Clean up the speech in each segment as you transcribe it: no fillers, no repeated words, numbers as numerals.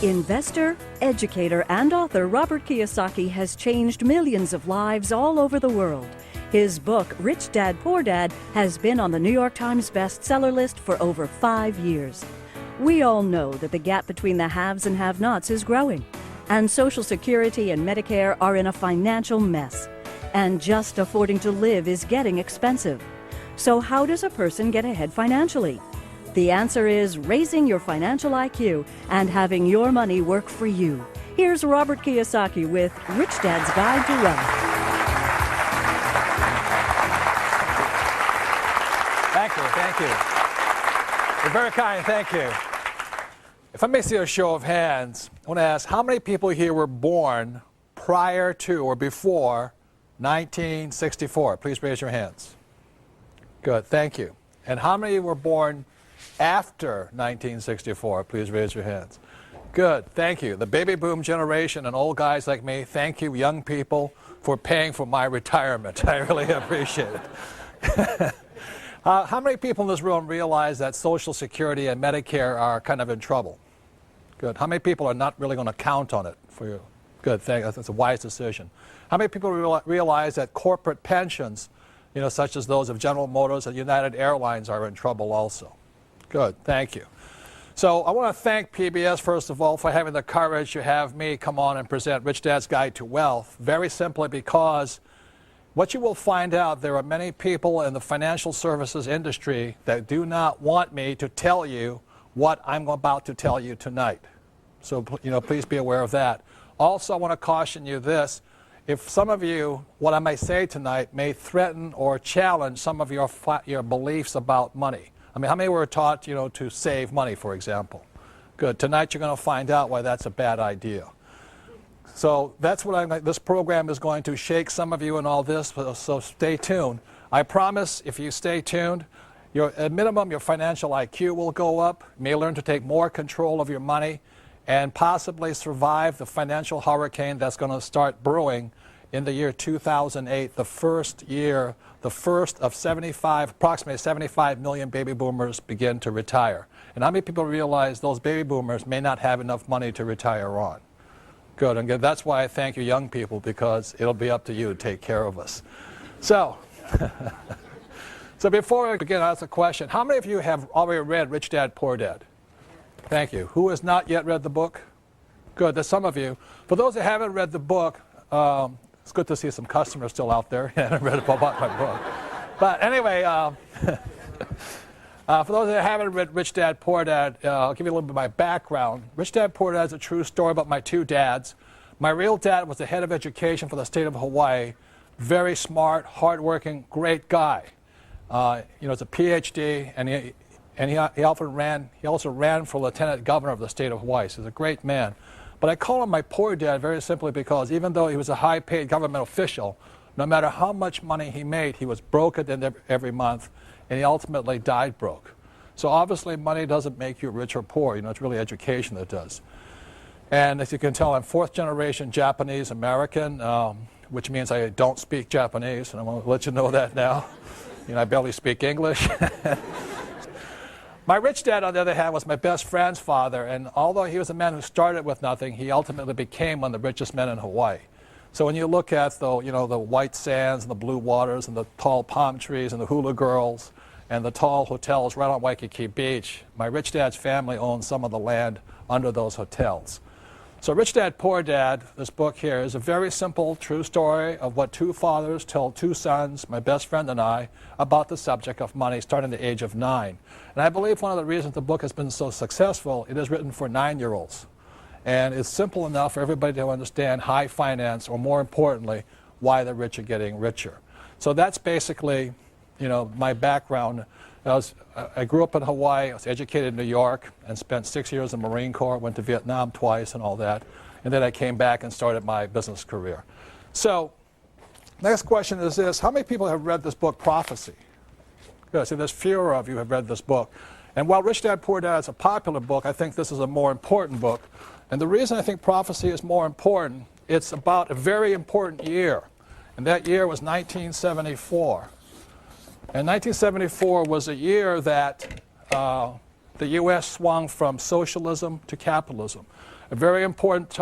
Investor, educator, and author Robert Kiyosaki has changed millions of lives all over the world. His book, Rich Dad, Poor Dad, has been on the New York Times bestseller list for over 5 years. We all know that the gap between the haves and have-nots is growing, and Social Security and Medicare are in a financial mess. And just affording to live is getting expensive. So how does a person get ahead financially? The answer is raising your financial IQ and having your money work for you. Here's Robert Kiyosaki with Rich Dad's Guide to Wealth. Thank you. You're very kind, thank you. If I may see a show of hands, I want to ask how many people here were born prior to or before 1964? Please raise your hands. Good, thank you. And how many were born after 1964? Please raise your hands. Good, thank you. The baby boom generation and old guys like me, thank you, young people, for paying for my retirement. I really appreciate it. How many people in this room realize that Social Security and Medicare are kind of in trouble? Good. How many people are not really going to count on it for you? Good, thank you. That's a wise decision. How many people realize that corporate pensions, such as those of General Motors and United Airlines, are in trouble also? Good, thank you. So I want to thank PBS, first of all, for having the courage to have me come on and present Rich Dad's Guide to Wealth, very simply because what you will find out, there are many people in the financial services industry that do not want me to tell you what I'm about to tell you tonight. So, please be aware of that. Also, I want to caution you this. If some of you, what I may say tonight may threaten or challenge some of your beliefs about money. I mean, how many were taught, to save money, for example? Good. Tonight you're going to find out why that's a bad idea. So that's what this program is going to shake some of you and all this, so stay tuned. I promise if you stay tuned, at minimum your financial IQ will go up, you may learn to take more control of your money, and possibly survive the financial hurricane that's going to start brewing in the year 2008, the first of approximately 75 million baby boomers begin to retire. And how many people realize those baby boomers may not have enough money to retire on? Good, and good. That's why I thank you young people, because it'll be up to you to take care of us. So, before I begin, I ask a question. How many of you have already read Rich Dad, Poor Dad? Thank you. Who has not yet read the book? Good, there's some of you. For those that haven't read the book, it's good to see some customers still out there who haven't read about my book. But anyway, for those that haven't read Rich Dad, Poor Dad, I'll give you a little bit of my background. Rich Dad, Poor Dad is a true story about my two dads. My real dad was the head of education for the state of Hawaii. Very smart, hardworking, great guy. He's a PhD, and he also ran for lieutenant governor of the state of Hawaii. So he's a great man. But I call him my poor dad very simply because even though he was a high-paid government official, no matter how much money he made, he was broke at the end of every month, and he ultimately died broke. So obviously money doesn't make you rich or poor. It's really education that does. And as you can tell, I'm fourth generation Japanese American, which means I don't speak Japanese, and I want to let you know that now. I barely speak English. My rich dad, on the other hand, was my best friend's father, and although he was a man who started with nothing, he ultimately became one of the richest men in Hawaii. So when you look at the white sands and the blue waters and the tall palm trees and the hula girls and the tall hotels right on Waikiki Beach, my rich dad's family owned some of the land under those hotels. So Rich Dad, Poor Dad, this book here, is a very simple, true story of what two fathers told two sons, my best friend and I, about the subject of money starting at the age of 9. And I believe one of the reasons the book has been so successful, it is written for 9-year-olds. And it's simple enough for everybody to understand high finance, or more importantly, why the rich are getting richer. So that's basically, my background. I grew up in Hawaii, I was educated in New York, and spent 6 years in the Marine Corps, went to Vietnam twice and all that. And then I came back and started my business career. So, next question is this. How many people have read this book, Prophecy? Good, see, there's fewer of you have read this book. And while Rich Dad, Poor Dad is a popular book, I think this is a more important book. And the reason I think Prophecy is more important, it's about a very important year. And that year was 1974. And 1974 was a year that the U.S. swung from socialism to capitalism. A very important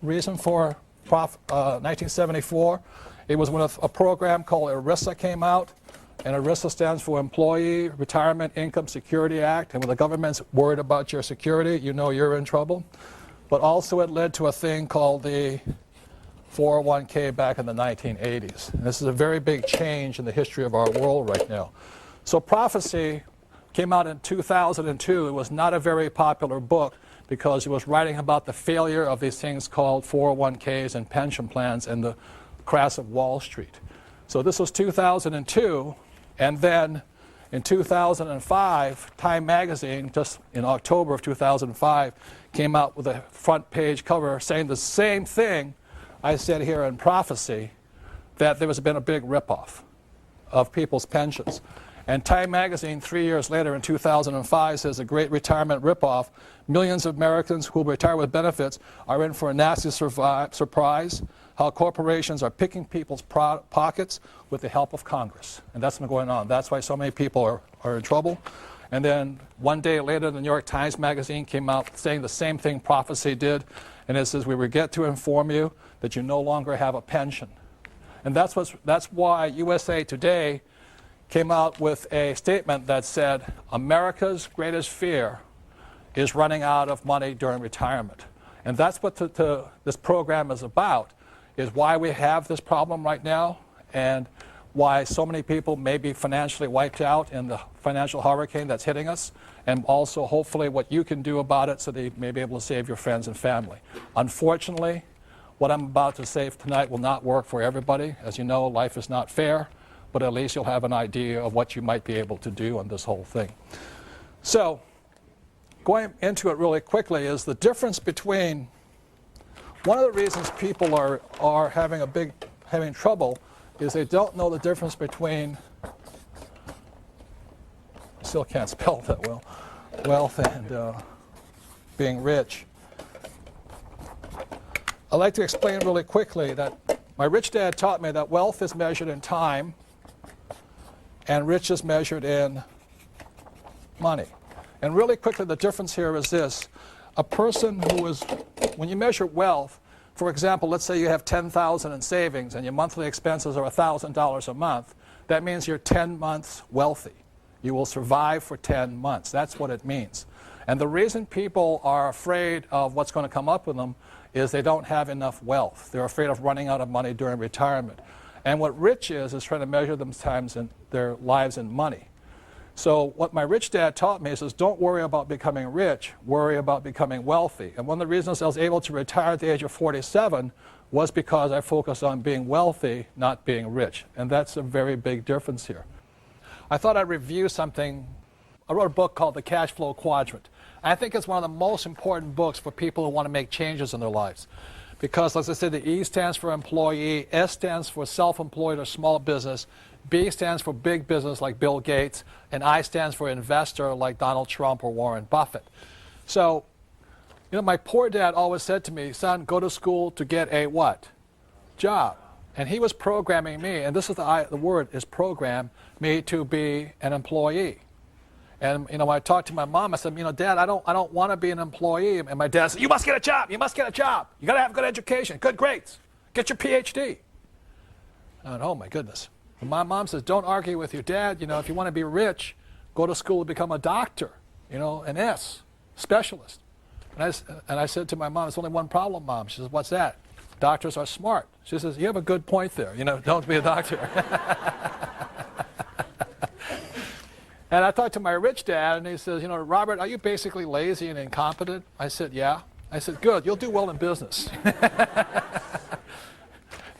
reason for 1974, it was when a program called ERISA came out, and ERISA stands for Employee Retirement Income Security Act, and when the government's worried about your security, you know you're in trouble. But also it led to a thing called the 401k back in the 1980s. And this is a very big change in the history of our world right now. So Prophecy came out in 2002. It was not a very popular book because it was writing about the failure of these things called 401ks and pension plans and the crash of Wall Street. So this was 2002, and then in 2005, Time magazine, just in October of 2005, came out with a front page cover saying the same thing I said here in Prophecy, that there has been a big ripoff of people's pensions. And Time magazine 3 years later in 2005 says a great retirement ripoff. Millions of Americans who will retire with benefits are in for a nasty surprise. How corporations are picking people's pockets with the help of Congress. And that's been going on. That's why so many people are in trouble. And then one day later, the New York Times magazine came out saying the same thing Prophecy did. And it says, we regret to inform you that you no longer have a pension. And that's why USA Today came out with a statement that said, America's greatest fear is running out of money during retirement. And that's what this program is about, is why we have this problem right now and why so many people may be financially wiped out in the financial hurricane that's hitting us, and also hopefully what you can do about it so that you may be able to save your friends and family. Unfortunately, what I'm about to say tonight will not work for everybody. As you know, life is not fair, but at least you'll have an idea of what you might be able to do on this whole thing. So, going into it really quickly is the difference between, one of the reasons people are having trouble is they don't know the difference between, still can't spell that well, wealth and being rich. I'd like to explain really quickly that my rich dad taught me that wealth is measured in time and rich is measured in money. And really quickly, the difference here is this. A person who is, when you measure wealth, for example, let's say you have $10,000 in savings and your monthly expenses are $1,000 a month. That means you're 10 months wealthy. You will survive for 10 months. That's what it means. And the reason people are afraid of what's going to come up with them is they don't have enough wealth. They're afraid of running out of money during retirement. And what rich is trying to measure their lives in money. So what my rich dad taught me is don't worry about becoming rich, worry about becoming wealthy. And one of the reasons I was able to retire at the age of 47 was because I focused on being wealthy, not being rich. And that's a very big difference here. I thought I'd review something. I wrote a book called The Cash Flow Quadrant. I think it's one of the most important books for people who want to make changes in their lives. Because, as I said, the E stands for employee, S stands for self-employed or small business, B stands for big business like Bill Gates, and I stands for investor like Donald Trump or Warren Buffett. So, you know, my poor dad always said to me, son, go to school to get a what? Job. And he was programming me, and this is the word is program, me to be an employee. And, you know, when I talked to my mom, I said, you know, Dad, I don't want to be an employee. And my dad said, you must get a job. You must get a job. You got to have good education, good grades. Get your PhD. I went, oh, my goodness. And my mom says, don't argue with your dad. You know, if you want to be rich, go to school to become a doctor, you know, an S, specialist. And I said to my mom, there's only one problem, Mom. She says, what's that? Doctors are smart. She says, you have a good point there. You know, don't be a doctor. And I talked to my rich dad, and he says, you know, Robert, are you basically lazy and incompetent? I said, yeah. I said, good, you'll do well in business.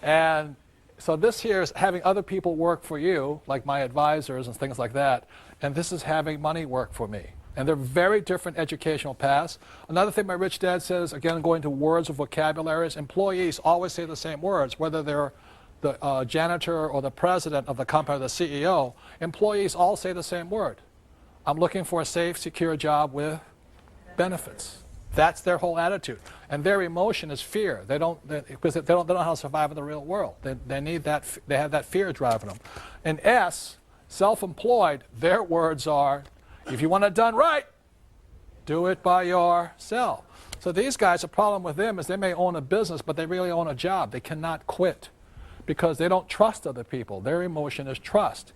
And so this here is having other people work for you, like my advisors and things like that, and this is having money work for me. And they're very different educational paths. Another thing my rich dad says, again, going to words of vocabularies, employees always say the same words, whether they're the janitor or the president of the company or the CEO, employees all say the same word. I'm looking for a safe, secure job with benefits. That's their whole attitude. And their emotion is fear. Because they don't know how to survive in the real world. They need that. They have that fear driving them. And S, self-employed, their words are, if you want it done right, Do it by yourself. So these guys, the problem with them is they may own a business, but they really own a job. They cannot quit because they don't trust other people. Their emotion is trust.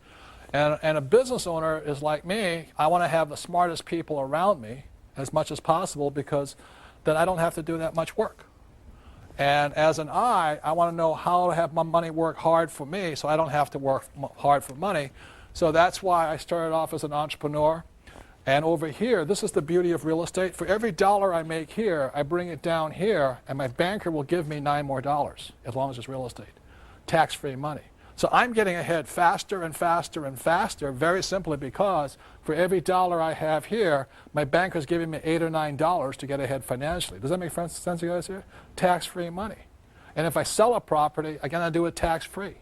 And a business owner is like me. I want to have the smartest people around me as much as possible because then I don't have to do that much work. And as an I want to know how to have my money work hard for me so I don't have to work hard for money. So that's why I started off as an entrepreneur. And over here, this is the beauty of real estate. For every dollar I make here, I bring it down here, and my banker will give me $9 more, as long as it's real estate. Tax-free money. So I'm getting ahead faster and faster and faster, very simply because for every dollar I have here, my banker's giving me $8 or $9 to get ahead financially. Does that make sense to you guys here? Tax-free money. And if I sell a property, I'm going to do it tax-free.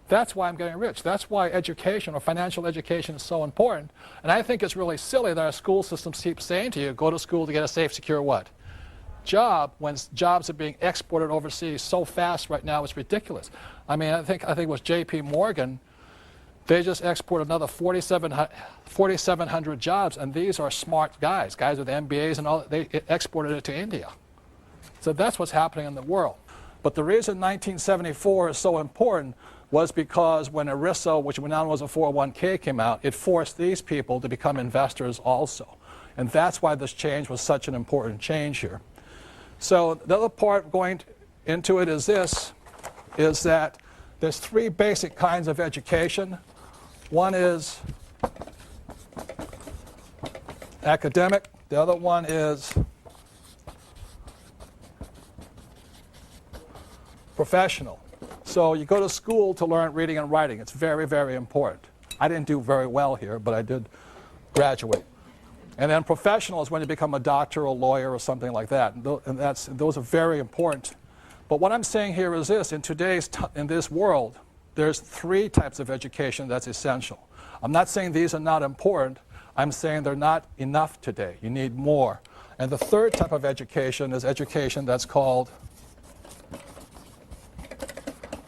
That's why I'm getting rich. That's why education or financial education is so important. And I think it's really silly that our school systems keep saying to you, go to school to get a safe, secure what? Job, when jobs are being exported overseas so fast right now, it's ridiculous. I mean, I think it was J.P. Morgan. They just exported another 4,700 jobs, and these are smart guys with MBAs and all. They exported it to India. So that's what's happening in the world. But the reason 1974 is so important was because when ERISA, which now was a 401k, came out, it forced these people to become investors also. And that's why this change was such an important change here. So the other part going into it is this, is that there's three basic kinds of education. One is academic. The other one is professional. So you go to school to learn reading and writing. It's very, very important. I didn't do very well here, but I did graduate. And then professional is when you become a doctor or a lawyer or something like that. And those are very important. But what I'm saying here is this. In this world, there's three types of education that's essential. I'm not saying these are not important. I'm saying they're not enough today. You need more. And the third type of education is education that's called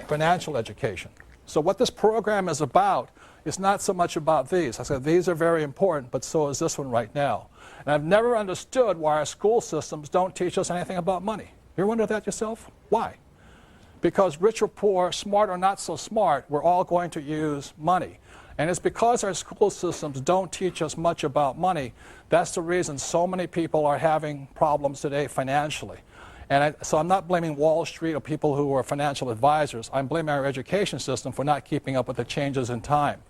financial education. So what this program is about is not so much about these. I said these are very important, but so is this one right now. And I've never understood why our school systems don't teach us anything about money. You ever wonder that yourself? Why? Because rich or poor, smart or not so smart, we're all going to use money. And it's because our school systems don't teach us much about money. That's the reason so many people are having problems today financially. And so I'm not blaming Wall Street or people who are financial advisors. I'm blaming our education system for not keeping up with the changes in time.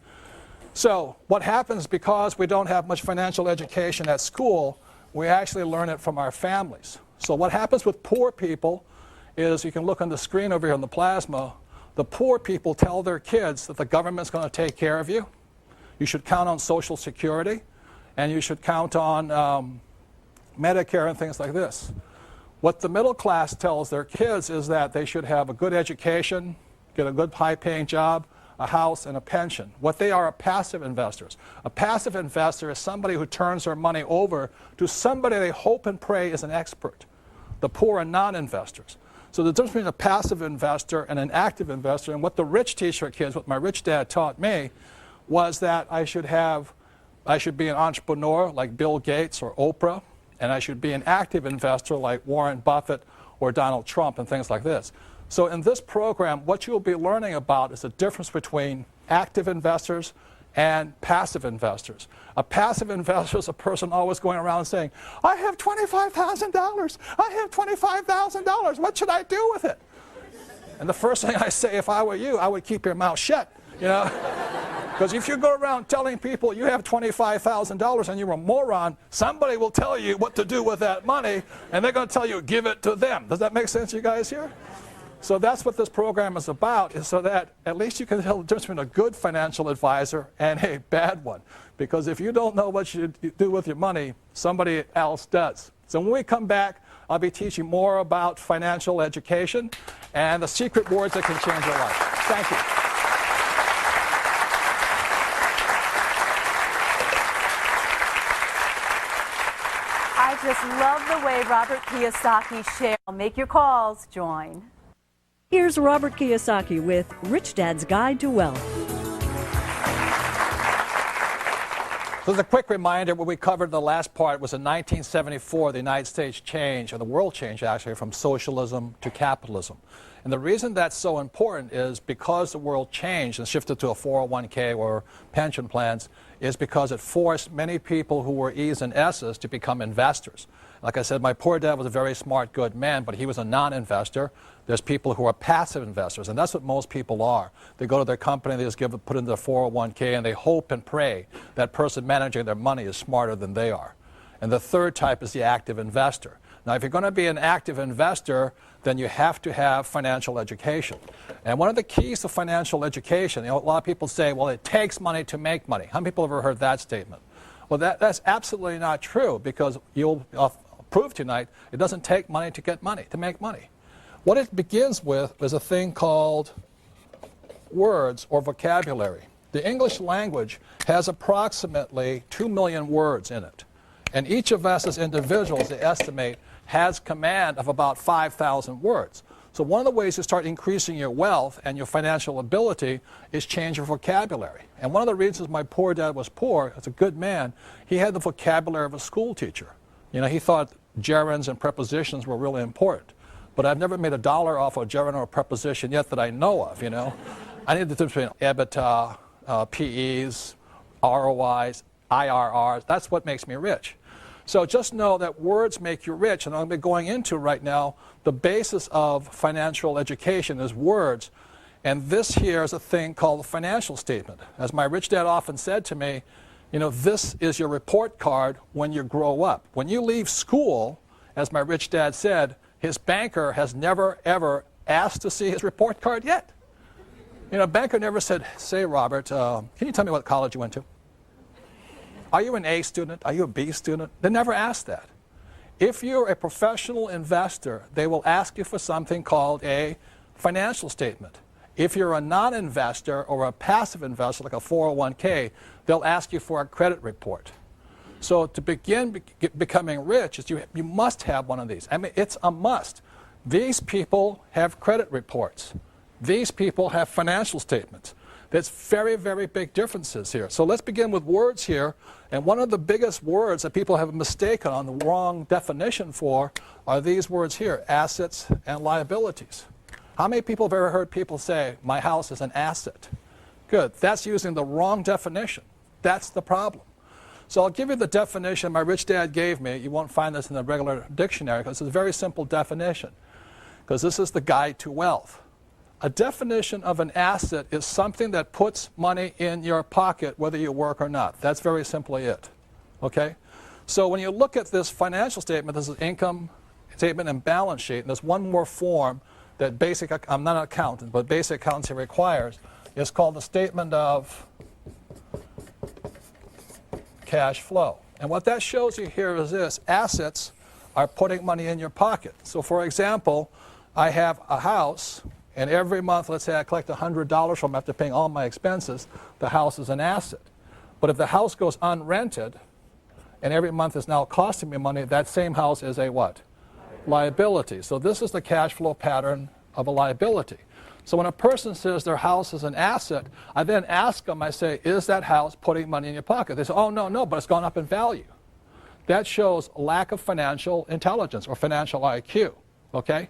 So what happens because we don't have much financial education at school, we actually learn it from our families. So what happens with poor people is, you can look on the screen over here on the plasma, the poor people tell their kids that the government's going to take care of you. You should count on Social Security, and you should count on Medicare and things like this. What the middle class tells their kids is that they should have a good education, get a good high-paying job, a house, and a pension. What they are passive investors. A passive investor is somebody who turns their money over to somebody they hope and pray is an expert. The poor are non-investors. So the difference between a passive investor and an active investor, and what the rich teach their kids, what my rich dad taught me, was that I should be an entrepreneur like Bill Gates or Oprah, and I should be an active investor like Warren Buffett or Donald Trump and things like this. So in this program, what you'll be learning about is the difference between active investors and passive investors. A passive investor is a person always going around saying, I have $25,000, I have $25,000, what should I do with it? And the first thing I say, if I were you, I would keep your mouth shut, you know? Because if you go around telling people you have $25,000 and you're a moron, somebody will tell you what to do with that money, and they're going to tell you, give it to them. Does that make sense, you guys here? So that's what this program is about, is so that at least you can tell the difference between a good financial advisor and a bad one. Because if you don't know what you do with your money, somebody else does. So when we come back, I'll be teaching more about financial education and the secret words that can change your life. Thank you. I just love the way Robert Kiyosaki shares. Make your calls. Join. Here's Robert Kiyosaki with Rich Dad's Guide to Wealth. So as a quick reminder, what we covered in the last part was in 1974, the United States changed, or the world changed actually, from socialism to capitalism. And the reason that's so important is because the world changed and shifted to a 401k or pension plans is because it forced many people who were E's and S's to become investors. Like I said, my poor dad was a very smart, good man, but he was a non-investor. There's people who are passive investors, and that's what most people are. They go to their company, they just put in their 401k, and they hope and pray that person managing their money is smarter than they are. And the third type is the active investor. Now, if you're going to be an active investor, then you have to have financial education. And one of the keys to financial education, a lot of people say, well, it takes money to make money. How many people have ever heard that statement? Well, that's absolutely not true, because you'll prove tonight it doesn't take money to get money, to make money. What it begins with is a thing called words or vocabulary. The English language has approximately 2 million words in it. And each of us as individuals, they estimate, has command of about 5,000 words. So one of the ways to start increasing your wealth and your financial ability is change your vocabulary. And one of the reasons my poor dad was poor, as a good man, he had the vocabulary of a school teacher. You know, he thought gerunds and prepositions were really important. But I've never made $1 off a gerund or a preposition yet that I know of, you know. I need the difference between EBITDA, PEs, ROIs, IRRs. That's what makes me rich. So just know that words make you rich, and I'm going to be going into right now the basis of financial education is words. And this here is a thing called the financial statement. As my rich dad often said to me, you know, this is your report card when you grow up. When you leave school, as my rich dad said, his banker has never, ever asked to see his report card yet. You know, a banker never said, say, Robert, can you tell me what college you went to? Are you an A student? Are you a B student? They never asked that. If you're a professional investor, they will ask you for something called a financial statement. If you're a non-investor or a passive investor, like a 401k, they'll ask you for a credit report. So to begin becoming rich, is you must have one of these. I mean, it's a must. These people have credit reports. These people have financial statements. There's very, very big differences here. So let's begin with words here. And one of the biggest words that people have mistaken on the wrong definition for are these words here, assets and liabilities. How many people have ever heard people say, my house is an asset? Good. That's using the wrong definition. That's the problem. So I'll give you the definition my rich dad gave me. You won't find this in the regular dictionary because it's a very simple definition, because this is the guide to wealth. A definition of an asset is something that puts money in your pocket whether you work or not. That's very simply it. Okay? So when you look at this financial statement, this is income statement and balance sheet, and there's one more form that I'm not an accountant, but basic accountancy requires. It's called the statement of cash flow. And what that shows you here is this. Assets are putting money in your pocket. So for example, I have a house, and every month, let's say I collect $100 from after paying all my expenses, the house is an asset. But if the house goes unrented, and every month is now costing me money, that same house is a what? Liability. So this is the cash flow pattern of a liability. So when a person says their house is an asset, I then ask them, I say, is that house putting money in your pocket? They say, oh, no, but it's gone up in value. That shows lack of financial intelligence or financial IQ, okay?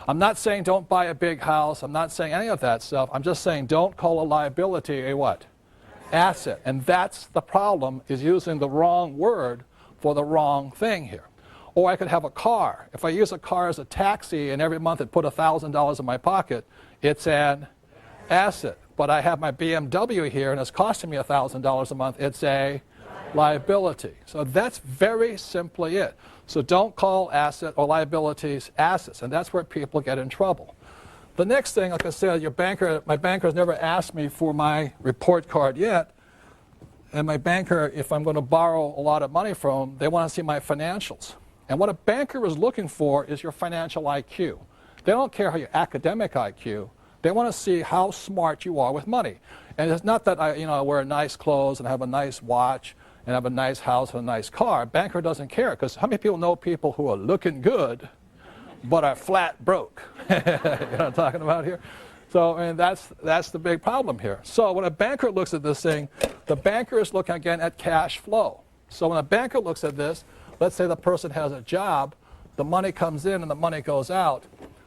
I'm not saying don't buy a big house. I'm not saying any of that stuff. I'm just saying don't call a liability a what? Asset. And that's the problem, is using the wrong word for the wrong thing here. Or I could have a car. If I use a car as a taxi and every month it put $1,000 in my pocket, it's an asset. But I have my BMW here and it's costing me $1,000 a month, it's a liability. So that's very simply it. So don't call asset or liabilities assets, and that's where people get in trouble. The next thing, like I said, my banker has never asked me for my report card yet, and my banker, if I'm going to borrow a lot of money from them, they want to see my financials. And what a banker is looking for is your financial IQ. They don't care how your academic IQ. They want to see how smart you are with money. And it's not that I wear nice clothes and have a nice watch and have a nice house and a nice car. A banker doesn't care, because how many people know people who are looking good but are flat broke? You know what I'm talking about here? So, and that's the big problem here. So when a banker looks at this thing, the banker is looking again at cash flow. So when a banker looks at this, let's say the person has a job, the money comes in and the money goes out.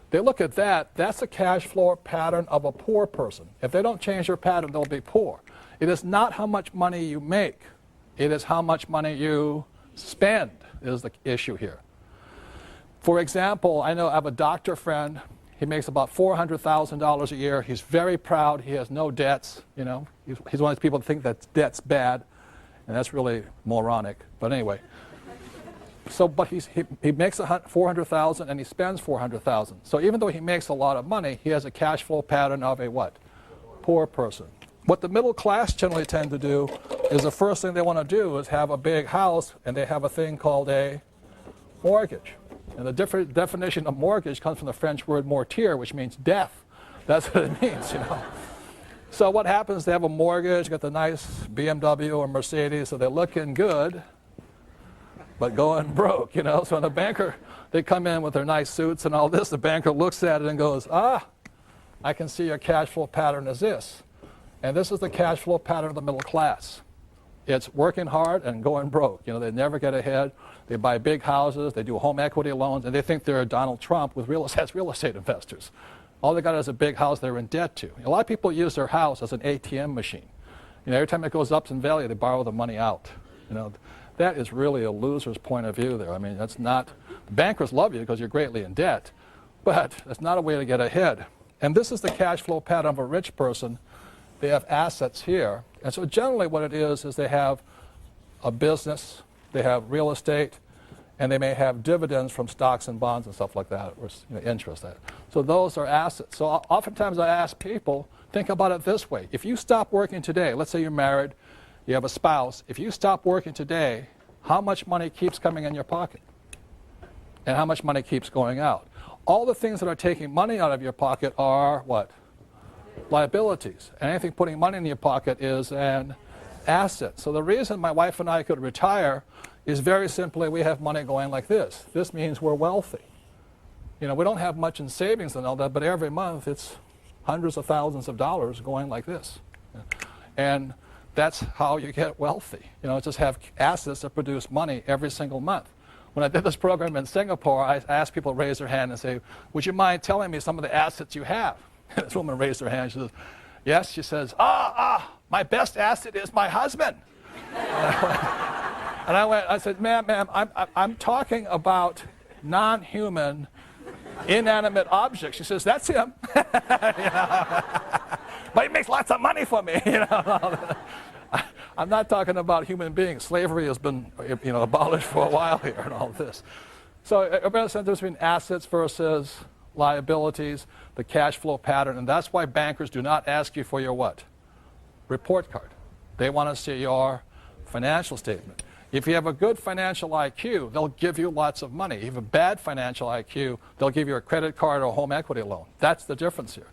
They look at that, that's a cash flow pattern of a poor person. If they don't change their pattern, they'll be poor. It is not how much money you make. It is how much money you spend is the issue here. For example, I have a doctor friend. He makes about $400,000 a year. He's very proud. He has no debts. He's one of those people that think that debt's bad, and that's really moronic. But anyway, but he makes $400,000 and he spends $400,000. So even though he makes a lot of money, he has a cash flow pattern of a what? Poor person. What the middle class generally tend to do is the first thing they want to do is have a big house, and they have a thing called a mortgage. And the definition of mortgage comes from the French word mortier, which means death. That's what it means, So what happens, they have a mortgage, got the nice BMW or Mercedes, so they're looking good, but going broke, So when the banker, they come in with their nice suits and all this, the banker looks at it and goes, I can see your cash flow pattern is this. And this is the cash flow pattern of the middle class. It's working hard and going broke. They never get ahead. They buy big houses, they do home equity loans, and they think they're Donald Trump with real estate investors. All they got is a big house they're in debt to. A lot of people use their house as an ATM machine. Every time it goes up in value, they borrow the money out. That is really a loser's point of view there. I mean, that's not, the bankers love you because you're greatly in debt, but that's not a way to get ahead. And this is the cash flow pattern of a rich person. They have assets here. And so generally what it is they have a business, they have real estate, and they may have dividends from stocks and bonds and stuff like that, or interest. So those are assets. So oftentimes I ask people, think about it this way. If you stop working today, let's say you're married, you have a spouse, if you stop working today, how much money keeps coming in your pocket? And how much money keeps going out? All the things that are taking money out of your pocket are what? Liabilities. And anything putting money in your pocket is an asset. So the reason my wife and I could retire is very simply we have money going like this. This means we're wealthy. We don't have much in savings and all that, but every month it's hundreds of thousands of dollars going like this. And that's how you get wealthy. Just have assets that produce money every single month. When I did this program in Singapore, I asked people to raise their hand and say, would you mind telling me some of the assets you have? This woman raised her hand. She says, yes. She says, my best asset is my husband. And I said, ma'am, I'm talking about non-human, inanimate objects. She says, that's him. But he makes lots of money for me. I'm not talking about human beings. Slavery has been abolished for a while here and all this. So everybody said there's between assets versus liabilities, the cash flow pattern, and that's why bankers do not ask you for your what? Report card. They want to see your financial statement. If you have a good financial IQ, they'll give you lots of money. If you have a bad financial IQ, they'll give you a credit card or a home equity loan. That's the difference here.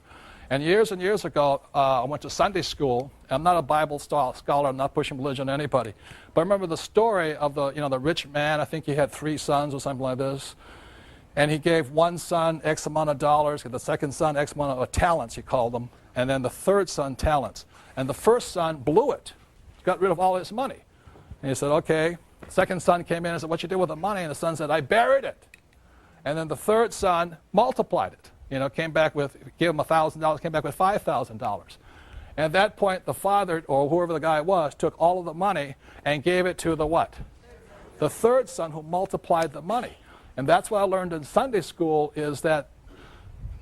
And years ago, I went to Sunday school. I'm not a Bible scholar. I'm not pushing religion on anybody. But I remember the story of the rich man. I think he had 3 sons or something like this. And he gave one son X amount of dollars, the second son X amount of talents, he called them, and then the third son talents. And the first son blew it, got rid of all his money. And he said, okay. The second son came in and said, what you did with the money? And the son said, I buried it. And then the third son multiplied it. Came back with, gave him $1,000, came back with $5,000. And at that point, the father, or whoever the guy was, took all of the money and gave it to the what? The third son, who multiplied the money. And that's what I learned in Sunday school is that,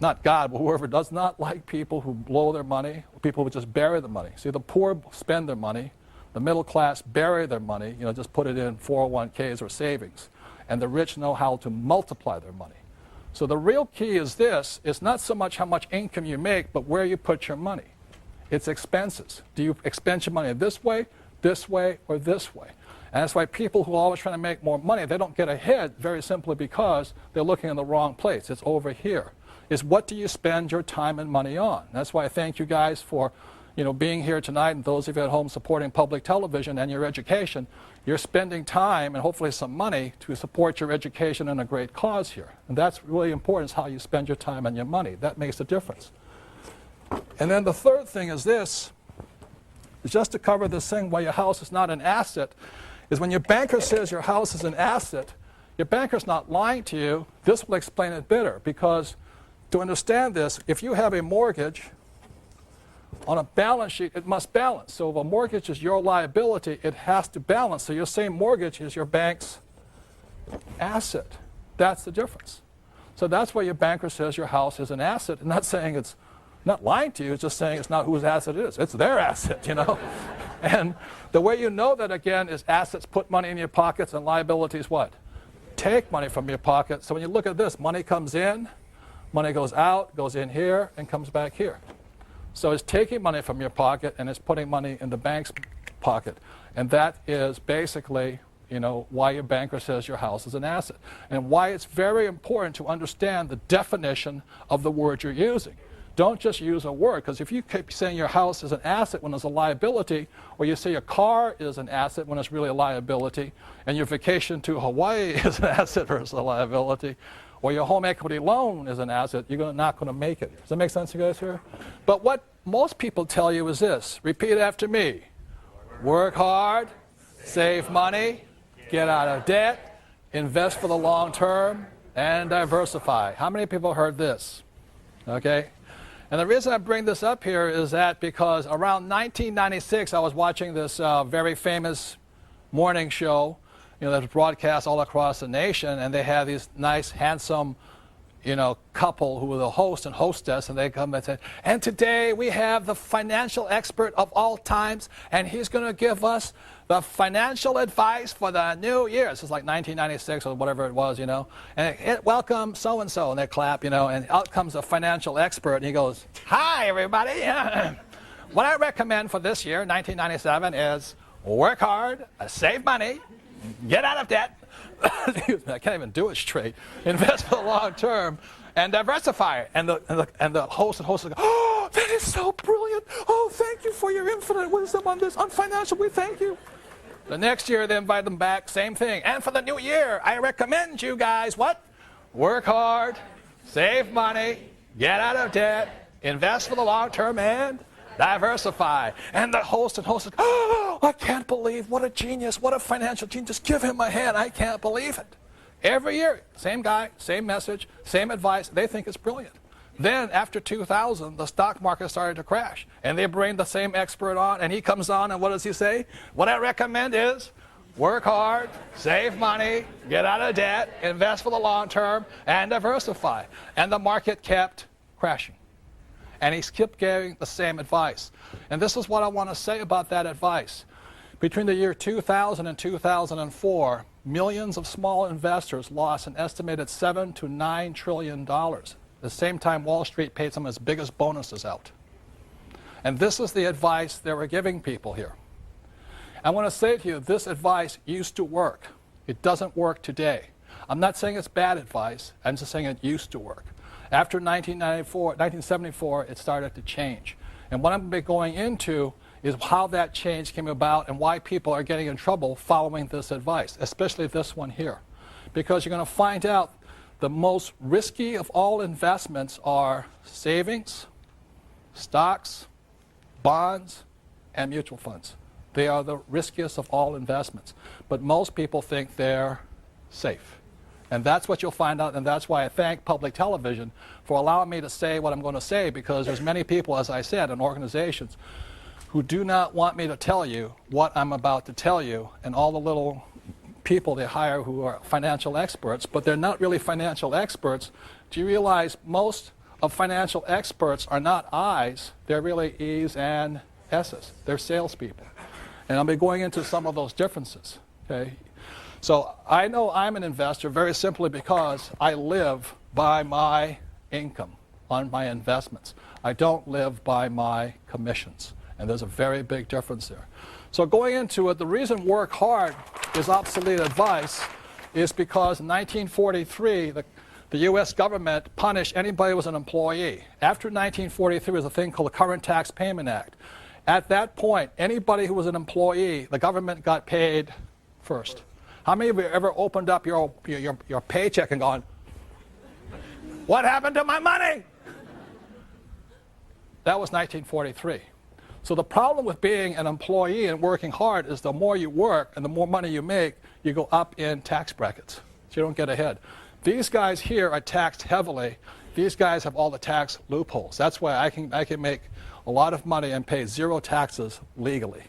not God, but whoever does not like people who blow their money, people who just bury the money. See, the poor spend their money, the middle class bury their money, just put it in 401ks or savings. And the rich know how to multiply their money. So the real key is this, it's not so much how much income you make, but where you put your money. It's expenses. Do you expend your money this way, or this way? And that's why people who are always trying to make more money, they don't get ahead very simply because they're looking in the wrong place. It's over here. It's what do you spend your time and money on? That's why I thank you guys for being here tonight, and those of you at home supporting public television and your education. You're spending time and hopefully some money to support your education and a great cause here. And that's really important, is how you spend your time and your money. That makes a difference. And then the third thing is this, is just to cover this thing why your house is not an asset, is when your banker says your house is an asset, your banker's not lying to you. This will explain it better, because to understand this, if you have a mortgage on a balance sheet, it must balance. So if a mortgage is your liability, it has to balance. So your same mortgage is your bank's asset. That's the difference. So that's why your banker says your house is an asset. And not saying it's not lying to you, it's just saying it's not whose asset it is. It's their asset, you know. And the way you know that, again, is assets put money in your pockets and liabilities what? Take money from your pocket. So when you look at this, money comes in, money goes out, goes in here, and comes back here. So it's taking money from your pocket and it's putting money in the bank's pocket. And that is basically, you know, why your banker says your house is an asset. And why it's very important to understand the definition of the word you're using. Don't just use a word, because if you keep saying your house is an asset when it's a liability, or you say your car is an asset when it's really a liability, and your vacation to Hawaii is an asset versus a liability, or your home equity loan is an asset, you're not going to make it. Does that make sense, you guys here? But what most people tell you is this. Repeat after me. Work hard, save money, get out of debt, invest for the long term, and diversify. How many people heard this? Okay? And the reason I bring this up here is that because around 1996, I was watching this very famous morning show, you know, that was broadcast all across the nation, and they had these nice, handsome, you know, couple who were the host and hostess, and they come and say, and today we have the financial expert of all times, and he's going to give us the financial advice for the new year. This is like 1996 or whatever it was, you know. And welcome so-and-so, and they clap, you know, and out comes a financial expert, and he goes, hi, everybody. What I recommend for this year, 1997, is work hard, save money, get out of debt. Excuse me, I can't even do it straight. Invest for the long term and diversify. And the host go, oh, that is so brilliant. Oh, thank you for your infinite wisdom on this. On financial, we thank you. The next year, they invite them back, same thing. And for the new year, I recommend you guys, what? Work hard, save money, get out of debt, invest for the long term, and diversify. And the host says, oh, I can't believe, what a genius, what a financial genius. Give him a hand, I can't believe it. Every year, same guy, same message, same advice. They think it's brilliant. Then after 2000, the stock market started to crash. And they bring the same expert on, and he comes on, and what does he say? What I recommend is work hard, save money, get out of debt, invest for the long term, and diversify. And the market kept crashing. And he kept giving the same advice. And this is what I want to say about that advice. Between the year 2000 and 2004, millions of small investors lost an estimated $7 to $9 trillion. At the same time, Wall Street paid some of its biggest bonuses out. And this is the advice they were giving people here. I want to say to you, this advice used to work. It doesn't work today. I'm not saying it's bad advice. I'm just saying it used to work. After 1974, it started to change. And what I'm going to be going into is how that change came about and why people are getting in trouble following this advice, especially this one here. Because you're going to find out the most risky of all investments are savings, stocks, bonds, and mutual funds. They are the riskiest of all investments. But most people think they're safe. And that's what you'll find out, and that's why I thank public television for allowing me to say what I'm going to say, because there's many people, as I said, in organizations who do not want me to tell you what I'm about to tell you, and all the little people they hire who are financial experts, but they're not really financial experts. Do you realize most of financial experts are not I's, they're really E's and S's. They're salespeople. And I'll be going into some of those differences, okay? So I know I'm an investor very simply because I live by my income on my investments. I don't live by my commissions. And there's a very big difference there. So going into it, the reason work hard is obsolete advice is because in 1943, the U.S. government punished anybody who was an employee. After 1943 was a thing called the Current Tax Payment Act. At that point, anybody who was an employee, the government got paid first. How many of you ever opened up your paycheck and gone, what happened to my money? That was 1943. So the problem with being an employee and working hard is the more you work and the more money you make, you go up in tax brackets. So you don't get ahead. These guys here are taxed heavily. These guys have all the tax loopholes. That's why I can make a lot of money and pay zero taxes legally.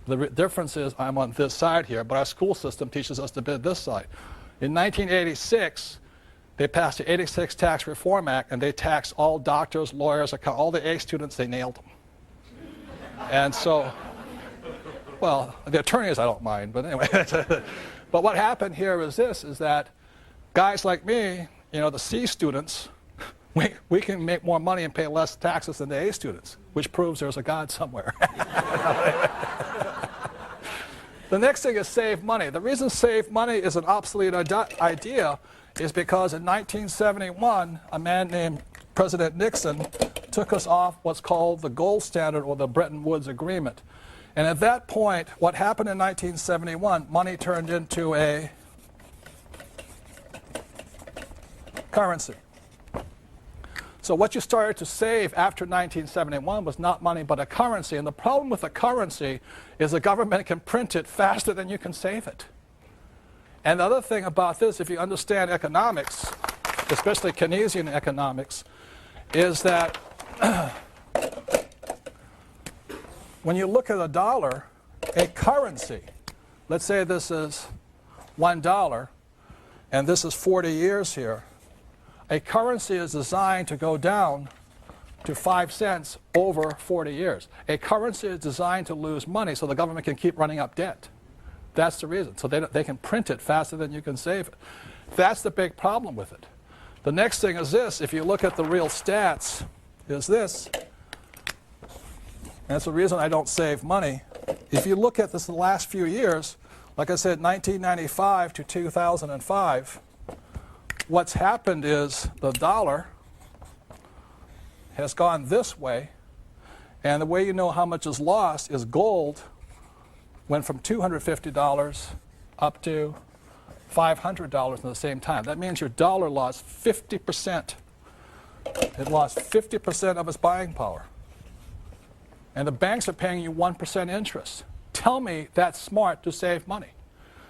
The difference is I'm on this side here, but our school system teaches us to be this side. In 1986, they passed the 86 Tax Reform Act, and they taxed all doctors, lawyers, all the A students. They nailed them. And so, well, the attorneys I don't mind, but anyway. But what happened here is this, is that guys like me, you know, the C students, we can make more money and pay less taxes than the A students, which proves there's a God somewhere. The next thing is save money. The reason save money is an obsolete idea is because in 1971, a man named President Nixon took us off what's called the gold standard or the Bretton Woods Agreement. And at that point, what happened in 1971, money turned into a currency. So what you started to save after 1971 was not money but a currency. And the problem with a currency is the government can print it faster than you can save it. And the other thing about this, if you understand economics, especially Keynesian economics, is that when you look at a dollar, a currency, let's say this is $1 and this is 40 years here, a currency is designed to go down to 5 cents over 40 years. A currency is designed to lose money so the government can keep running up debt. That's the reason. So they can print it faster than you can save it. That's the big problem with it. The next thing is this. If you look at the real stats, is this. And that's the reason I don't save money. If you look at this the last few years, like I said, 1995 to 2005, what's happened is the dollar has gone this way, and the way you know how much is lost is gold went from $250 up to $500 in the same time. That means your dollar lost 50%. It lost 50% of its buying power. And the banks are paying you 1% interest. Tell me that's smart to save money.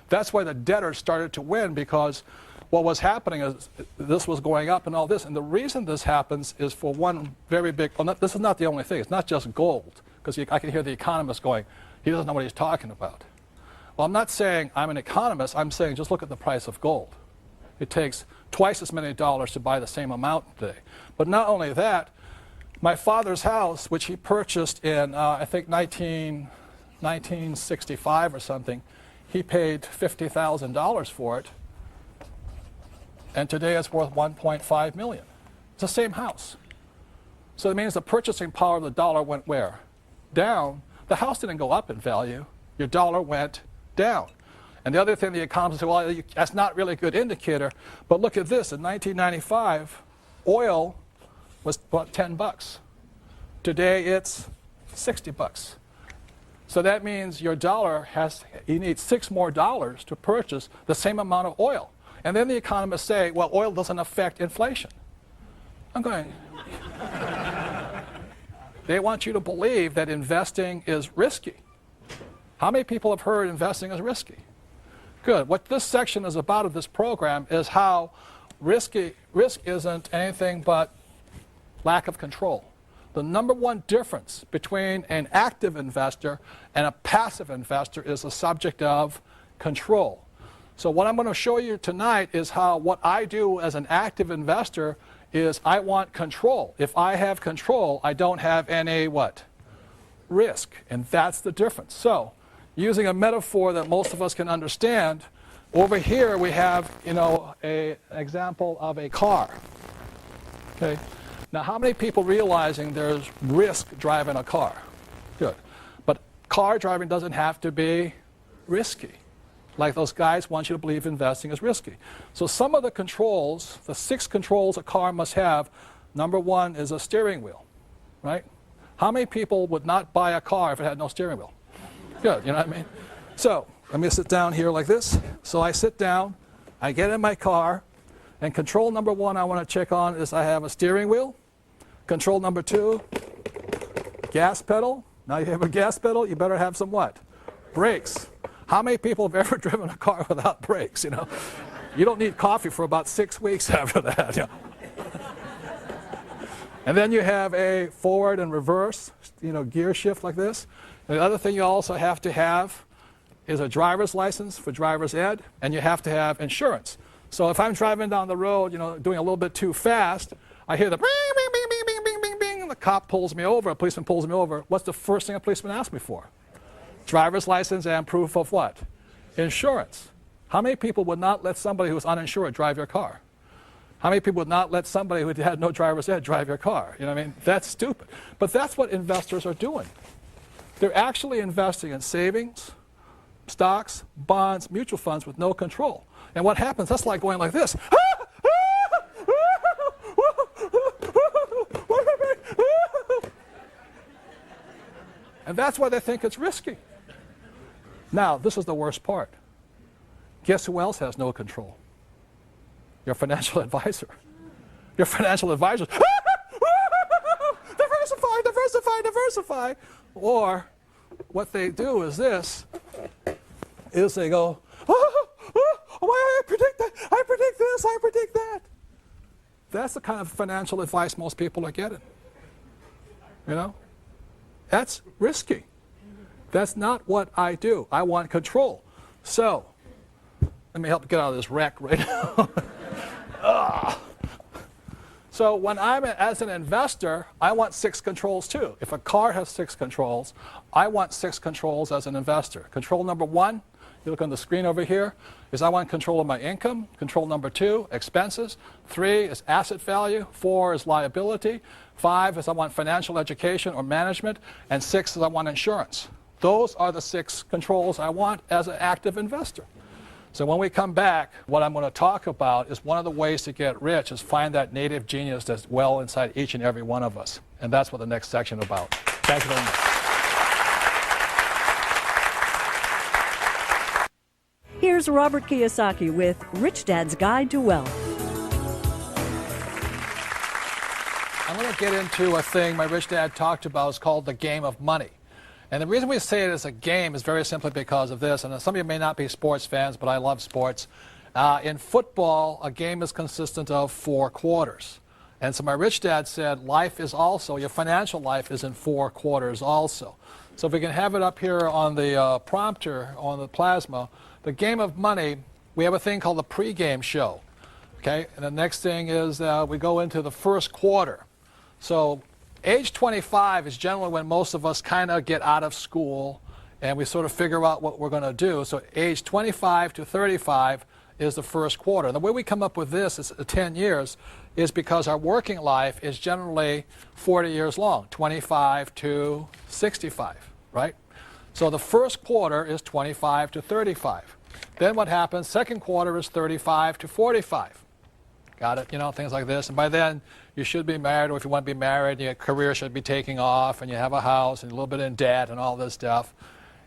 That's why the debtors started to win, because what was happening is this was going up and all this. And the reason this happens is for one very big, well, this is not the only thing. It's not just gold, because I can hear the economists going, he doesn't know what he's talking about. Well, I'm not saying I'm an economist. I'm saying just look at the price of gold. It takes twice as many dollars to buy the same amount today. But not only that, my father's house, which he purchased in, I think, 1965 or something, he paid $50,000 for it. And today it's worth $1.5 million. It's the same house. So it means the purchasing power of the dollar went where? Down. The house didn't go up in value. Your dollar went down. And the other thing the economists say, well, that's not really a good indicator. But look at this. In 1995, oil was about $10. Today it's $60. So that means your dollar you need $6 more to purchase the same amount of oil. And then the economists say, well, oil doesn't affect inflation. I'm going, they want you to believe that investing is risky. How many people have heard investing is risky? Good. What this section is about of this program is how risk isn't anything but lack of control. The number one difference between an active investor and a passive investor is the subject of control. So what I'm going to show you tonight is how what I do as an active investor is I want control. If I have control, I don't have any what? Risk. And that's the difference. So using a metaphor that most of us can understand, over here we have, an example of a car. Okay. Now, how many people realizing there's risk driving a car? Good. But car driving doesn't have to be risky. Like those guys want you to believe investing is risky. So some of the controls, the 6 controls a car must have, number 1 is a steering wheel, right? How many people would not buy a car if it had no steering wheel? Good, you know what I mean? So let me sit down here like this. So I sit down, I get in my car, and control number 1 I want to check on is I have a steering wheel. Control number 2, Gas pedal. Now you have a gas pedal, you better have some what? Brakes. How many people have ever driven a car without brakes, you know? You don't need coffee for about 6 weeks after that. You know? And then you have a forward and reverse, you know, gear shift like this. And the other thing you also have to have is a driver's license for driver's ed, and you have to have insurance. So if I'm driving down the road, you know, doing a little bit too fast, I hear the bing, bing, bing, bing, bing, bing, bing, bing, and the cop pulls me over, a policeman pulls me over. What's the first thing a policeman asks me for? Driver's license and proof of what? Insurance. How many people would not let somebody who's uninsured drive your car? How many people would not let somebody who had no driver's ed drive your car? You know what I mean? That's stupid. But that's what investors are doing. They're actually investing in savings, stocks, bonds, mutual funds with no control. And what happens, that's like going like this. And that's why they think it's risky. Now, this is the worst part. Guess who else has no control? Your financial advisor. Your financial advisor. Diversify, diversify, diversify. Or what they do is this, is they go, I predict that, I predict this, I predict that. That's the kind of financial advice most people are getting. You know? That's risky. That's not what I do. I want control. So, let me help you get out of this wreck right now. So when I'm as an investor, I want 6 controls too. If a car has 6 controls, I want 6 controls as an investor. Control number 1, you look on the screen over here, is I want control of my income. Control number 2, expenses. 3 is asset value. 4 is liability. 5 is I want financial education or management. And 6 is I want insurance. Those are the 6 controls I want as an active investor. So when we come back, what I'm going to talk about is one of the ways to get rich is find that native genius that's well inside each and every one of us. And that's what the next section is about. Thank you very much. Here's Robert Kiyosaki with Rich Dad's Guide to Wealth. I'm going to get into a thing my rich dad talked about. It's called the game of money. And the reason we say it as a game is very simply because of this. And some of you may not be sports fans, but I love sports. In football, a game is consistent of 4 quarters. And so my rich dad said life is also, your financial life is in 4 quarters also. So if we can have it up here on the prompter, on the plasma, the game of money, we have a thing called the pregame show. Okay? And the next thing is we go into the first quarter. So age 25 is generally when most of us kind of get out of school and we sort of figure out what we're going to do. So age 25 to 35 is the first quarter. And the way we come up with this is 10 years is because our working life is generally 40 years long, 25 to 65, right? So the first quarter is 25 to 35. Then what happens, second quarter is 35 to 45. Got it? You know, things like this. And by then, you should be married, or if you want to be married, your career should be taking off, and you have a house, and a little bit in debt, and all this stuff.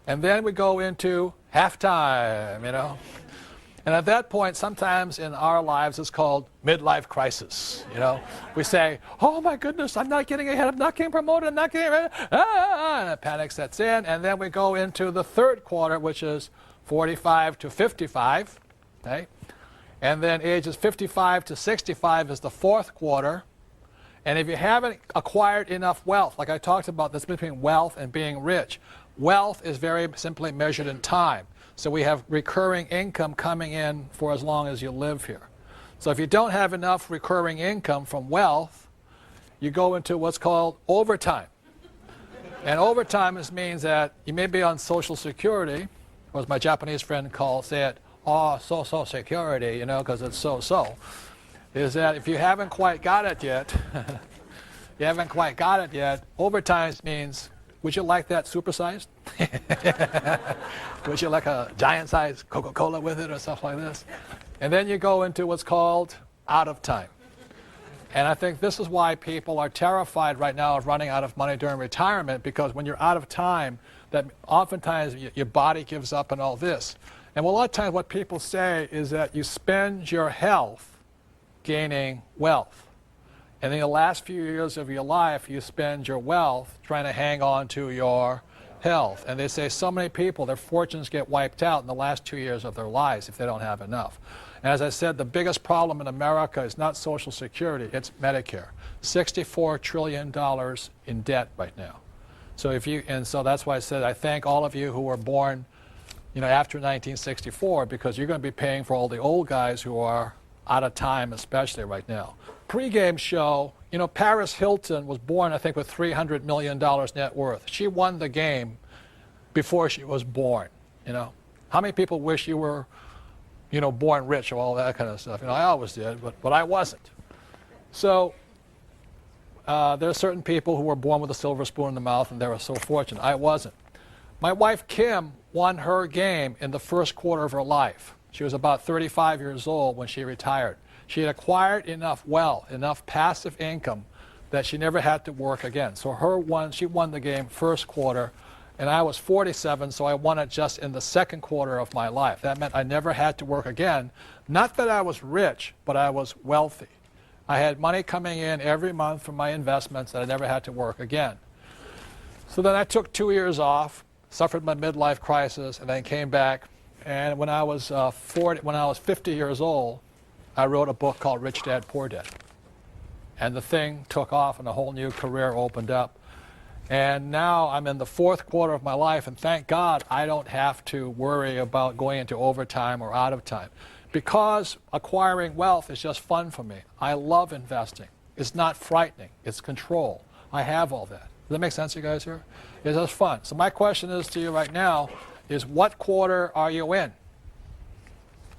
And then we go into halftime, you know. And at that point, sometimes in our lives, it's called midlife crisis, you know. We say, oh my goodness, I'm not getting ahead, I'm not getting promoted, I'm not getting ready, and a panic sets in. And then we go into the third quarter, which is 45 to 55, okay? And then ages 55 to 65 is the fourth quarter. And if you haven't acquired enough wealth, like I talked about, this between wealth and being rich. Wealth is very simply measured in time. So we have recurring income coming in for as long as you live here. So if you don't have enough recurring income from wealth, you go into what's called overtime. And overtime means that you may be on Social Security, or as my Japanese friend say it, Social Security, you know, because it's so. Is that if you haven't quite got it yet, overtime means, would you like that supersized? Would you like a giant-sized Coca-Cola with it or stuff like this? And then you go into what's called out of time. And I think this is why people are terrified right now of running out of money during retirement, because when you're out of time, that oftentimes your body gives up and all this. And a lot of times what people say is that you spend your health gaining wealth. And in the last few years of your life, you spend your wealth trying to hang on to your health. And they say so many people, their fortunes get wiped out in the last 2 years of their lives if they don't have enough. And as I said, the biggest problem in America is not Social Security, it's Medicare. $64 trillion in debt right now. So that's why I said I thank all of you who were born, after 1964, because you're going to be paying for all the old guys who are out of time, especially right now. Pre-game show, Paris Hilton was born, I think, with $300 million net worth. She won the game before she was born, How many people wish you were, born rich or all that kind of stuff? I always did, but I wasn't. So there are certain people who were born with a silver spoon in the mouth, and they were so fortunate. I wasn't. My wife, Kim, won her game in the first quarter of her life. She was about 35 years old when she retired. She had acquired enough wealth, enough passive income, that she never had to work again. So she won the game first quarter, and I was 47, so I won it just in the second quarter of my life. That meant I never had to work again. Not that I was rich, but I was wealthy. I had money coming in every month from my investments that I never had to work again. So then I took 2 years off, suffered my midlife crisis, and then came back. And when I was 50 years old, I wrote a book called Rich Dad, Poor Dad. And the thing took off and a whole new career opened up. And now I'm in the fourth quarter of my life, and thank God I don't have to worry about going into overtime or out of time. Because acquiring wealth is just fun for me. I love investing. It's not frightening. It's control. I have all that. Does that make sense, you guys here? It's just fun. So my question is to you right now is, what quarter are you in?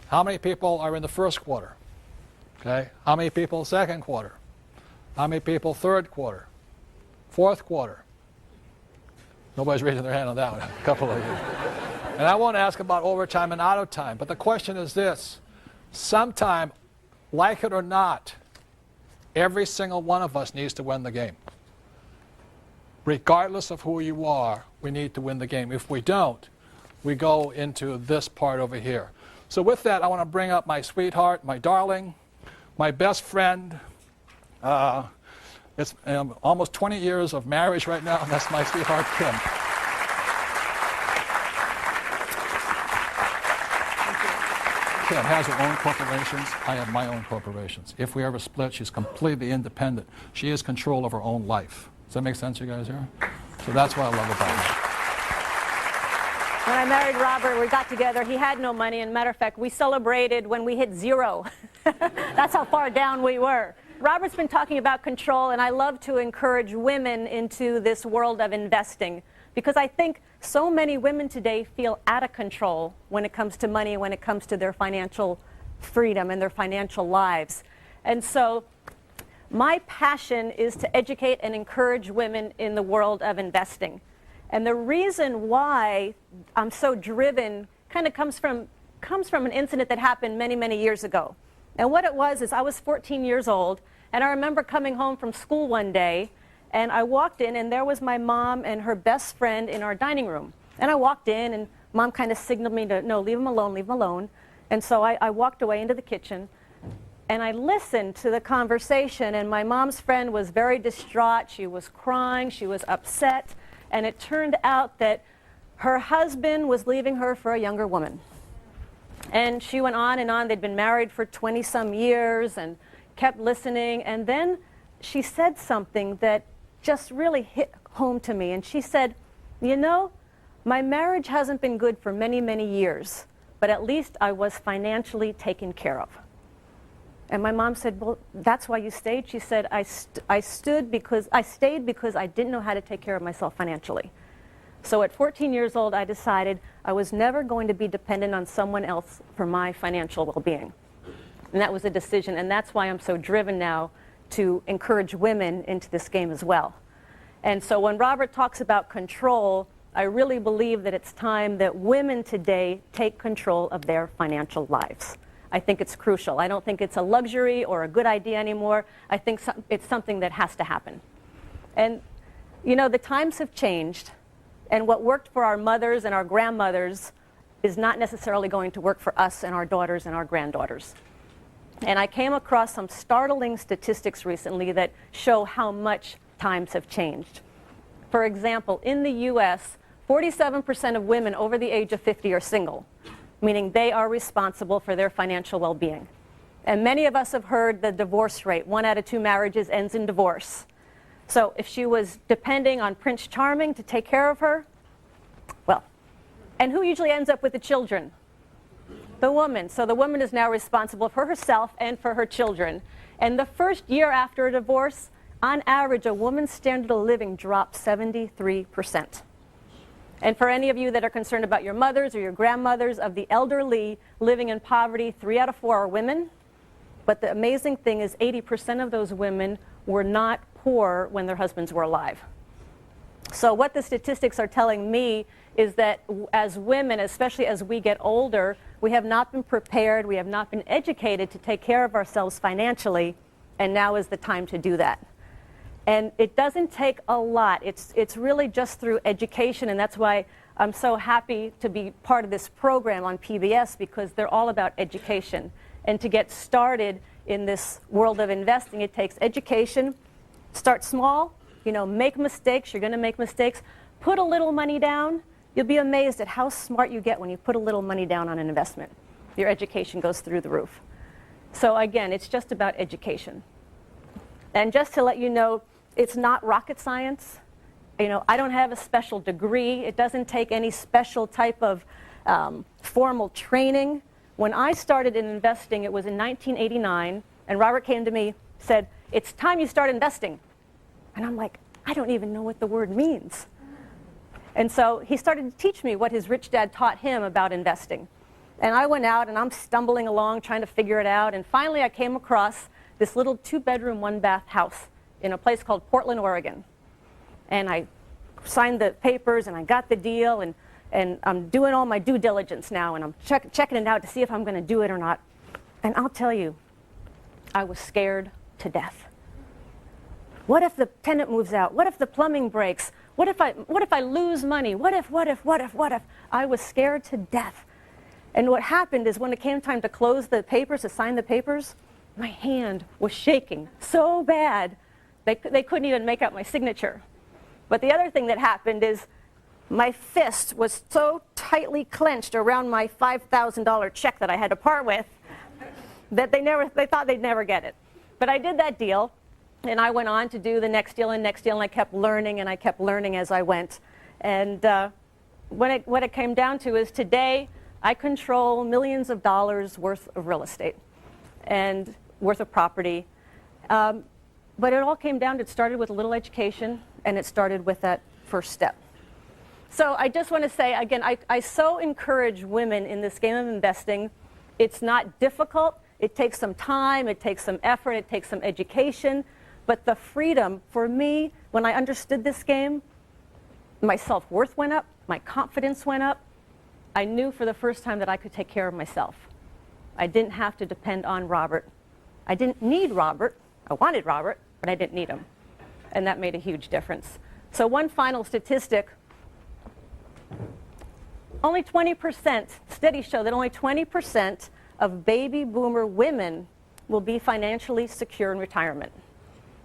How many people are in the first quarter? Okay. How many people second quarter? How many people third quarter? Fourth quarter? Nobody's raising their hand on that one. A couple of you. And I won't ask about overtime and out of time, but the question is this. Sometime, like it or not, every single one of us needs to win the game. Regardless of who you are, we need to win the game. If we don't, we go into this part over here. So with that, I want to bring up my sweetheart, my darling, my best friend. It's almost 20 years of marriage right now, and that's my sweetheart, Kim. Kim has her own corporations. I have my own corporations. If we ever split, she's completely independent. She has control of her own life. Does that make sense, you guys here? So that's what I love about her. When I married Robert, we got together. He had no money. And matter of fact, we celebrated when we hit zero. That's how far down we were. Robert's been talking about control, and I love to encourage women into this world of investing, because I think so many women today feel out of control when it comes to money, when it comes to their financial freedom and their financial lives. And so my passion is to educate and encourage women in the world of investing. And the reason why I'm so driven kind of comes from an incident that happened many, many years ago. And what it was is I was 14 years old, and I remember coming home from school one day, and I walked in, and there was my mom and her best friend in our dining room. And I walked in, and Mom kind of signaled me to, no, leave him alone, leave him alone. And so I walked away into the kitchen, and I listened to the conversation, and my mom's friend was very distraught. She was crying, she was upset, and it turned out that her husband was leaving her for a younger woman. And she went on and on. They'd been married for 20-some years and kept listening. And then she said something that just really hit home to me. And she said, you know, my marriage hasn't been good for many, many years, but at least I was financially taken care of. And my mom said, well, that's why you stayed? She said, I stayed because I didn't know how to take care of myself financially. So at 14 years old, I decided I was never going to be dependent on someone else for my financial well-being. And that was a decision, and that's why I'm so driven now to encourage women into this game as well. And so when Robert talks about control, I really believe that it's time that women today take control of their financial lives. I think it's crucial. I don't think it's a luxury or a good idea anymore. I think it's something that has to happen. And, you know, the times have changed. And what worked for our mothers and our grandmothers is not necessarily going to work for us and our daughters and our granddaughters. And I came across some startling statistics recently that show how much times have changed. For example, in the US, 47% of women over the age of 50 are single, meaning they are responsible for their financial well-being. And many of us have heard the divorce rate. 1 out of 2 marriages ends in divorce. So if she was depending on Prince Charming to take care of her, well, and who usually ends up with the children? The woman. So the woman is now responsible for herself and for her children. And the first year after a divorce, on average, a woman's standard of living drops 73%. And for any of you that are concerned about your mothers or your grandmothers, of the elderly living in poverty, 3 out of 4 are women. But the amazing thing is 80% of those women were not poor when their husbands were alive. So what the statistics are telling me is that as women, especially as we get older, we have not been prepared, we have not been educated to take care of ourselves financially, and now is the time to do that. And it doesn't take a lot. It's really just through education, and that's why I'm so happy to be part of this program on PBS, because they're all about education. And to get started in this world of investing, it takes education. Start small, make mistakes. You're going to make mistakes. Put a little money down. You'll be amazed at how smart you get when you put a little money down on an investment. Your education goes through the roof. So again, it's just about education. And just to let you know, it's not rocket science. I don't have a special degree. It doesn't take any special type of formal training. When I started in investing, it was in 1989, and Robert came to me, said, "It's time you start investing." And I'm like, I don't even know what the word means. And so he started to teach me what his rich dad taught him about investing. And I went out, and I'm stumbling along trying to figure it out, and finally I came across this little 2-bedroom, 1-bath house in a place called Portland, Oregon. And I signed the papers, and I got the deal, and I'm doing all my due diligence now, and I'm checking it out to see if I'm going to do it or not. And I'll tell you, I was scared to death. What if the tenant moves out? What if the plumbing breaks? What if I lose money? What if? I was scared to death. And what happened is when it came time to close the papers, to sign the papers, my hand was shaking so bad they couldn't even make out my signature. But the other thing that happened is my fist was so tightly clenched around my $5,000 check that I had to part with that they thought they'd never get it. But I did that deal, and I went on to do the next deal and next deal, and I kept learning as I went. And what it came down to is today I control millions of dollars worth of real estate and worth of property. But it all came down to, it started with a little education, and it started with that first step. So I just want to say, again, I so encourage women in this game of investing. It's not difficult. It takes some time. It takes some effort. It takes some education. But the freedom, for me, when I understood this game, my self-worth went up. My confidence went up. I knew for the first time that I could take care of myself. I didn't have to depend on Robert. I didn't need Robert. I wanted Robert, but I didn't need him. And that made a huge difference. So one final statistic. Only 20%, studies show that only 20% of baby boomer women will be financially secure in retirement.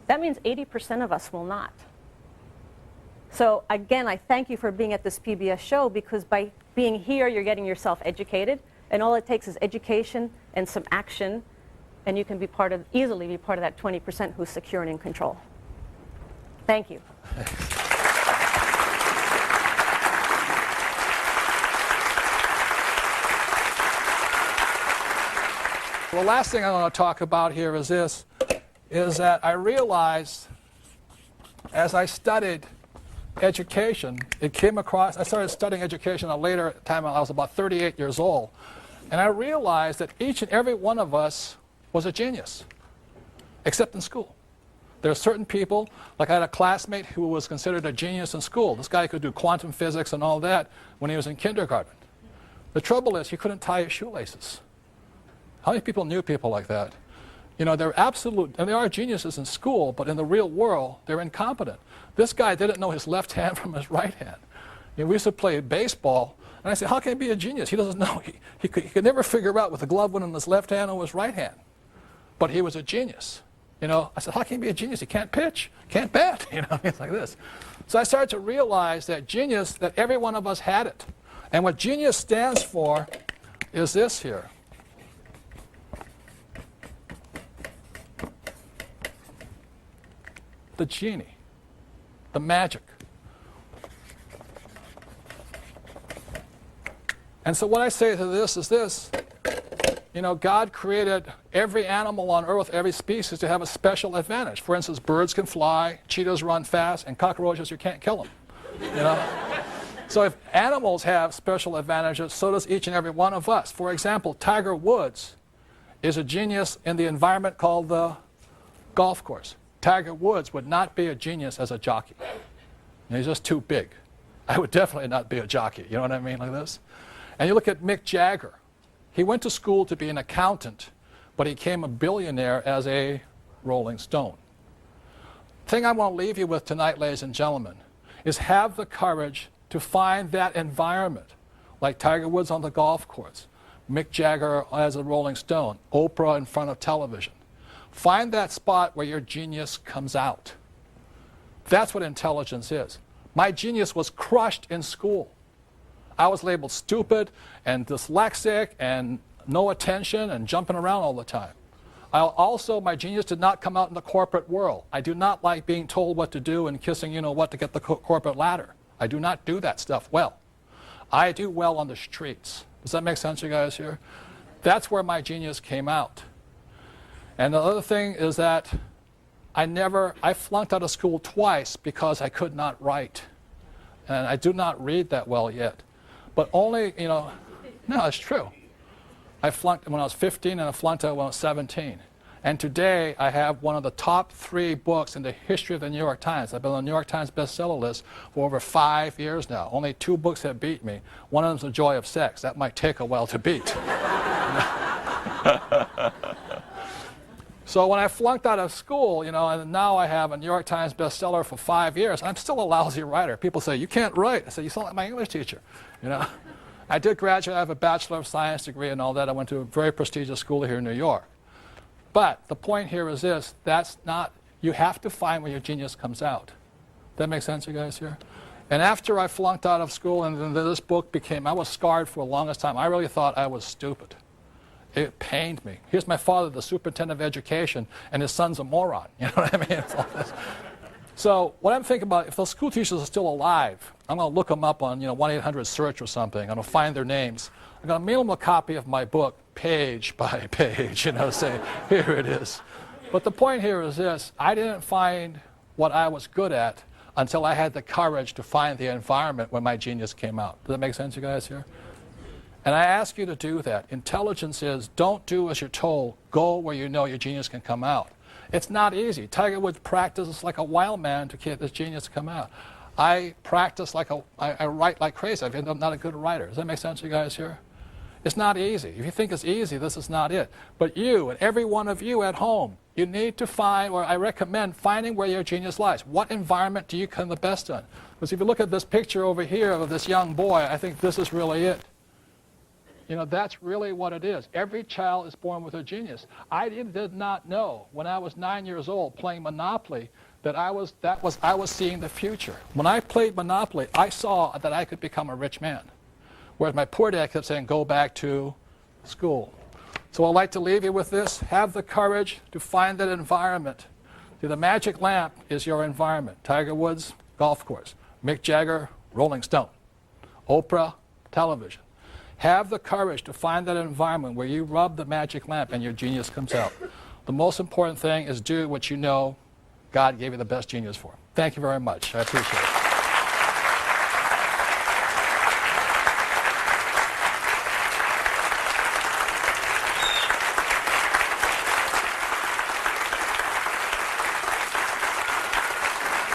That means 80% of us will not. So again, I thank you for being at this PBS show, because by being here, you're getting yourself educated, and all it takes is education and some action, and you can easily be part of that 20% who's secure and in control. Thank you. The last thing I want to talk about here is this, is that I realized as I studied education, I started studying education at a later time. I was about 38 years old. And I realized that each and every one of us was a genius, except in school. There are certain people, like I had a classmate who was considered a genius in school. This guy could do quantum physics and all that when he was in kindergarten. The trouble is he couldn't tie his shoelaces. How many people knew people like that? They're absolute, and they are geniuses in school, but in the real world, they're incompetent. This guy didn't know his left hand from his right hand. We used to play baseball, and I said, how can he be a genius? He doesn't know. He could never figure out what the glove went in his left hand or his right hand. but he was a genius. You know, I said, how can you be a genius? He can't pitch, can't bat, you know, it's like this. So I started to realize that genius, that every one of us had it. And what genius stands for is this here. The genie, the magic. And so what I say to this is this. You know, God created every animal on earth, every species, to have a special advantage. For instance, birds can fly, cheetahs run fast, and cockroaches, you can't kill them. You know? So if animals have special advantages, so does each and every one of us. For example, Tiger Woods is a genius in the environment called the golf course. Tiger Woods would not be a genius as a jockey. He's just too big. I would definitely not be a jockey, you know what I mean, like this? And you look at Mick Jagger. He went to school to be an accountant, but he became a billionaire as a Rolling Stone. The thing I want to leave you with tonight, ladies and gentlemen, is have the courage to find that environment, like Tiger Woods on the golf course, Mick Jagger as a Rolling Stone, Oprah in front of television. Find that spot where your genius comes out. That's what intelligence is. My genius was crushed in school. I was labeled stupid and dyslexic and no attention and jumping around all the time. Also, my genius did not come out in the corporate world. I do not like being told what to do and kissing you-know-what to get the corporate ladder. I do not do that stuff well. I do well on the streets. Does that make sense, you guys here? That's where my genius came out. And the other thing is that I flunked out of school twice because I could not write. And I do not read that well yet. But only, you know, no, it's true. I flunked when I was 15 and I flunked out when I was 17. And today I have one of the top 3 books in the history of the New York Times. I've been on the New York Times bestseller list for over 5 years now. Only 2 books have beat me. One of them is The Joy of Sex. That might take a while to beat. So when I flunked out of school, you know, and now I have a New York Times bestseller for 5 years, I'm still a lousy writer. People say, you can't write. I say, you sound like my English teacher. You know, I did graduate. I have a Bachelor of Science degree and all that. I went to a very prestigious school here in New York. But the point here is this. That's not, you have to find where your genius comes out. That makes sense, you guys here? And after I flunked out of school and then this book became, I was scarred for the longest time. I really thought I was stupid. It pained me. Here's my father, the superintendent of education, and his son's a moron. You know what I mean? It's all this. So what I'm thinking about, if those school teachers are still alive, I'm going to look them up on 1-800-SEARCH or something. I'm going to find their names. I'm going to mail them a copy of my book, page by page, say, here it is. But the point here is this. I didn't find what I was good at until I had the courage to find the environment when my genius came out. Does that make sense, you guys here? And I ask you to do that. Intelligence is don't do as you're told. Go where you know your genius can come out. It's not easy. Tiger Woods practices like a wild man to get his genius to come out. I practice I write like crazy. I'm not a good writer. Does that make sense, you guys here? It's not easy. If you think it's easy, this is not it. But you and every one of you at home, you need to find, or I recommend finding where your genius lies. What environment do you come the best in? Because if you look at this picture over here of this young boy, I think this is really it. That's really what it is. Every child is born with a genius. I did not know when I was 9 years old playing Monopoly that I was seeing the future. When I played Monopoly, I saw that I could become a rich man. Whereas my poor dad kept saying, go back to school. So I'd like to leave you with this. Have the courage to find that environment. See, the magic lamp is your environment. Tiger Woods, golf course. Mick Jagger, Rolling Stone. Oprah, television. Have the courage to find that environment where you rub the magic lamp and your genius comes out. The most important thing is do what you know God gave you the best genius for. Thank you very much. I appreciate it.